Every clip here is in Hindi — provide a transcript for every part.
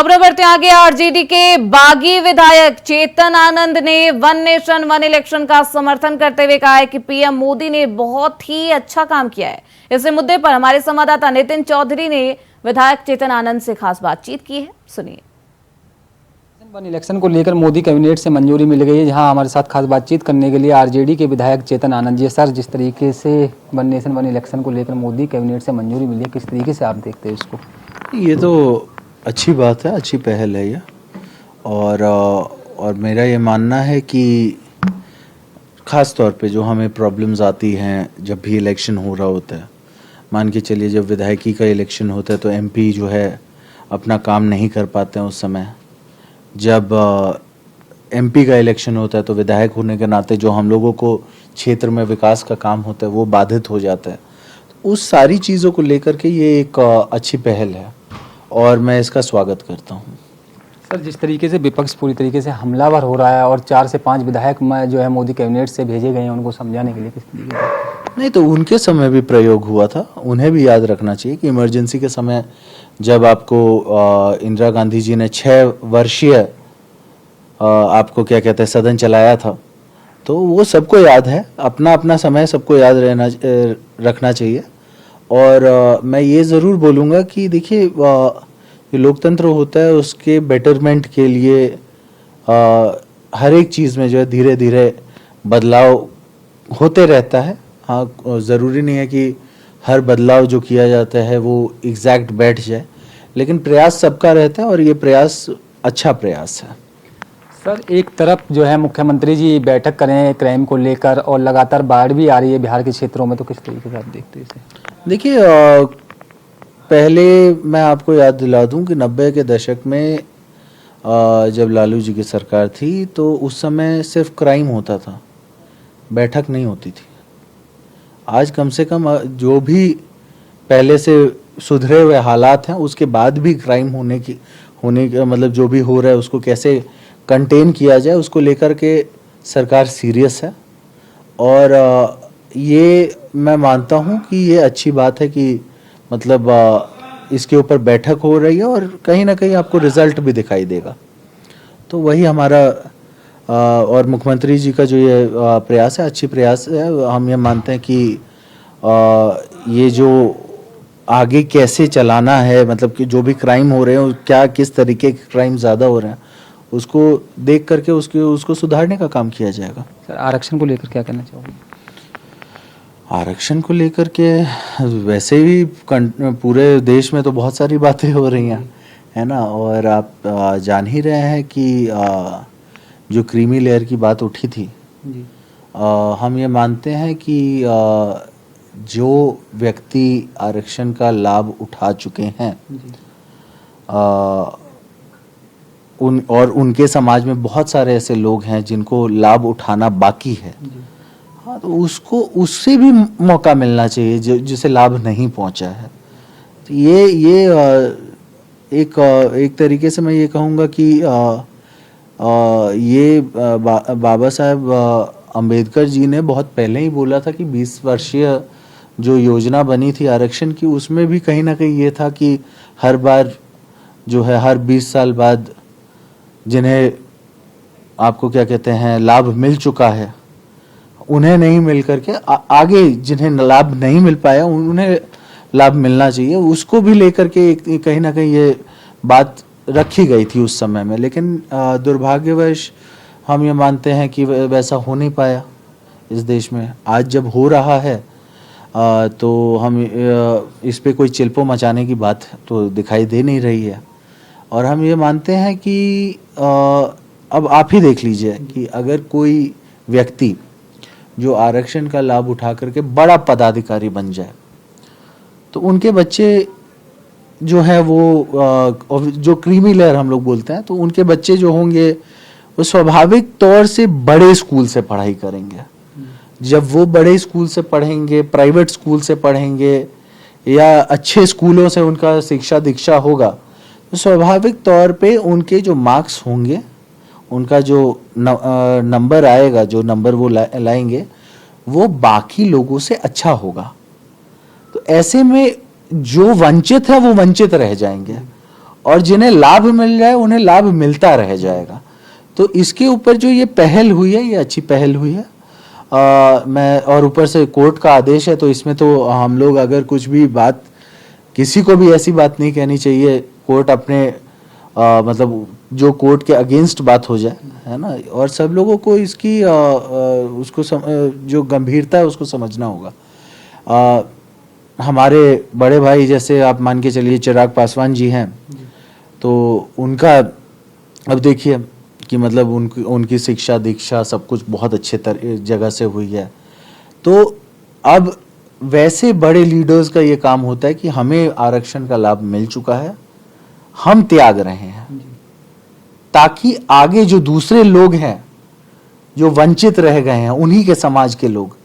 खबरें बढ़ते आगे। आरजेडी के बागी विधायक चेतन आनंद ने वन नेशन वन इलेक्शन का समर्थन करते हुए कहा है कि पीएम मोदी ने बहुत ही अच्छा काम किया है। इस मुद्दे पर हमारे संवाददाता नितिन चौधरी ने विधायक चेतन आनंद से खास बातचीत की है, सुनिए। वन इलेक्शन को लेकर मोदी कैबिनेट से मंजूरी मिल गई है, जहां हमारे साथ खास बातचीत करने के लिए आरजेडी के विधायक चेतन आनंद जी। सर, जिस तरीके से वन नेशन वन इलेक्शन को लेकर मोदी कैबिनेट से मंजूरी मिली है, किस तरीके से आप देखते हैं इसको? ये तो अच्छी बात है, अच्छी पहल है ये। और मेरा ये मानना है कि ख़ास तौर पे जो हमें प्रॉब्लम्स आती हैं जब भी इलेक्शन हो रहा होता है, मान के चलिए जब विधायकी का इलेक्शन होता है तो एमपी जो है अपना काम नहीं कर पाते हैं उस समय। जब एमपी का इलेक्शन होता है तो विधायक होने के नाते जो हम लोगों को क्षेत्र में विकास का काम होता है वो बाधित हो जाता है। तो उस सारी चीज़ों को लेकर के ये एक अच्छी पहल है और मैं इसका स्वागत करता हूँ। सर, जिस तरीके से विपक्ष पूरी तरीके से हमलावर हो रहा है और 4 से 5 विधायक जो है मोदी कैबिनेट से भेजे गए हैं उनको समझाने के लिए, किस तरीके से? नहीं तो उनके समय भी प्रयोग हुआ था, उन्हें भी याद रखना चाहिए कि इमरजेंसी के समय जब आपको इंदिरा गांधी जी ने 6 वर्षीय आपको क्या कहते हैं सदन चलाया था, तो वो सबको याद है। अपना अपना समय सबको याद रखना चाहिए। और मैं ये ज़रूर बोलूँगा कि देखिए ये लोकतंत्र होता है, उसके बेटरमेंट के लिए हर एक चीज़ में जो है धीरे धीरे बदलाव होते रहता है। हाँ, ज़रूरी नहीं है कि हर बदलाव जो किया जाता है वो एग्जैक्ट बैठ जाए, लेकिन प्रयास सबका रहता है और ये प्रयास अच्छा प्रयास है। सर, एक तरफ जो है मुख्यमंत्री जी बैठक करें क्राइम को लेकर और लगातार बाढ़ भी आ रही है बिहार के क्षेत्रों में, तो किस तरीके से आप देखते हैं इसे? देखिए, पहले मैं आपको याद दिला दूं कि 90 के दशक में जब लालू जी की सरकार थी तो उस समय सिर्फ क्राइम होता था, बैठक नहीं होती थी। आज कम से कम जो भी पहले से सुधरे हुए हालात हैं उसके बाद भी क्राइम होने का मतलब जो भी हो रहा है उसको कैसे कंटेन किया जाए उसको लेकर के सरकार सीरियस है। और ये मैं मानता हूँ कि ये अच्छी बात है कि मतलब इसके ऊपर बैठक हो रही है और कहीं ना कहीं आपको रिजल्ट भी दिखाई देगा। तो वही हमारा और मुख्यमंत्री जी का जो ये प्रयास है, अच्छी प्रयास है। हम ये मानते हैं कि ये जो आगे कैसे चलाना है, मतलब कि जो भी क्राइम हो रहे हैं क्या किस तरीके के क्राइम ज़्यादा हो रहे हैं उसको देख करके उसको सुधारने का काम किया जाएगा। सर, आरक्षण को लेकर क्या कहना चाहोगे? आरक्षण को लेकर के वैसे भी पूरे देश में तो बहुत सारी बातें हो रही हैं, है ना। और आप जान ही रहे हैं कि जो क्रीमी लेयर की बात उठी थी जी। हम ये मानते हैं कि जो व्यक्ति आरक्षण का लाभ उठा चुके हैं और उनके समाज में बहुत सारे ऐसे लोग हैं जिनको लाभ उठाना बाकी है, हाँ, तो उसको उससे भी मौका मिलना चाहिए जिसे लाभ नहीं पहुंचा है। तो ये एक तरीके से मैं ये कहूँगा कि ये बाबा साहब अंबेडकर जी ने बहुत पहले ही बोला था कि 20 वर्षीय जो योजना बनी थी आरक्षण की उसमें भी कहीं ना कहीं ये था कि हर बार जो है हर 20 साल बाद जिन्हें आपको क्या कहते हैं लाभ मिल चुका है उन्हें नहीं मिल करके आगे जिन्हें लाभ नहीं मिल पाया उन्हें लाभ मिलना चाहिए। उसको भी लेकर के कहीं ना कहीं ये बात रखी गई थी उस समय में, लेकिन दुर्भाग्यवश हम ये मानते हैं कि वैसा हो नहीं पाया इस देश में। आज जब हो रहा है तो हम इस पे कोई चिल्पो मचाने की बात तो दिखाई दे नहीं रही है। और हम ये मानते हैं कि अब आप ही देख लीजिए कि अगर कोई व्यक्ति जो आरक्षण का लाभ उठा करके बड़ा पदाधिकारी बन जाए तो उनके बच्चे जो है वो जो क्रीमी लेयर हम लोग बोलते हैं, तो उनके बच्चे जो होंगे वो स्वाभाविक तौर से बड़े स्कूल से पढ़ाई करेंगे। जब वो बड़े स्कूल से पढ़ेंगे, प्राइवेट स्कूल से पढ़ेंगे या अच्छे स्कूलों से उनका शिक्षा दीक्षा होगा, तो स्वाभाविक तौर पे उनके जो मार्क्स होंगे, उनका जो नंबर आएगा, जो नंबर वो लाएंगे वो बाकी लोगों से अच्छा होगा। तो ऐसे में जो वंचित है वो वंचित रह जाएंगे और जिन्हें लाभ मिल रहा है उन्हें लाभ मिलता रह जाएगा। तो इसके ऊपर जो ये पहल हुई है, ये अच्छी पहल हुई है। मैं और ऊपर से कोर्ट का आदेश है, तो इसमें तो हम लोग अगर कुछ भी बात, किसी को भी ऐसी बात नहीं कहनी चाहिए, कोर्ट अपने मतलब जो कोर्ट के अगेंस्ट बात हो जाए, है ना, और सब लोगों को इसकी उसको जो गंभीरता है उसको समझना होगा। हमारे बड़े भाई जैसे आप मान के चलिए चिराग पासवान जी हैं, तो उनका अब देखिए कि मतलब उनकी शिक्षा दीक्षा सब कुछ बहुत अच्छे जगह से हुई है। तो अब वैसे बड़े लीडर्स का ये काम होता है कि हमें आरक्षण का लाभ मिल चुका है, हम त्याग रहे हैं, ताकि आगे जो दूसरे लोग हैं जो वंचित रह गए हैं, उन्हीं के समाज के लोग,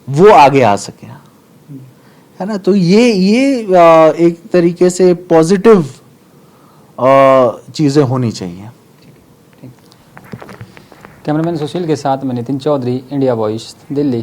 वो आगे आ सके, है ना। तो ये एक तरीके से पॉजिटिव चीजें होनी चाहिए। कैमरामैन सुशील के साथ मैं नितिन चौधरी, इंडिया वॉइस, दिल्ली।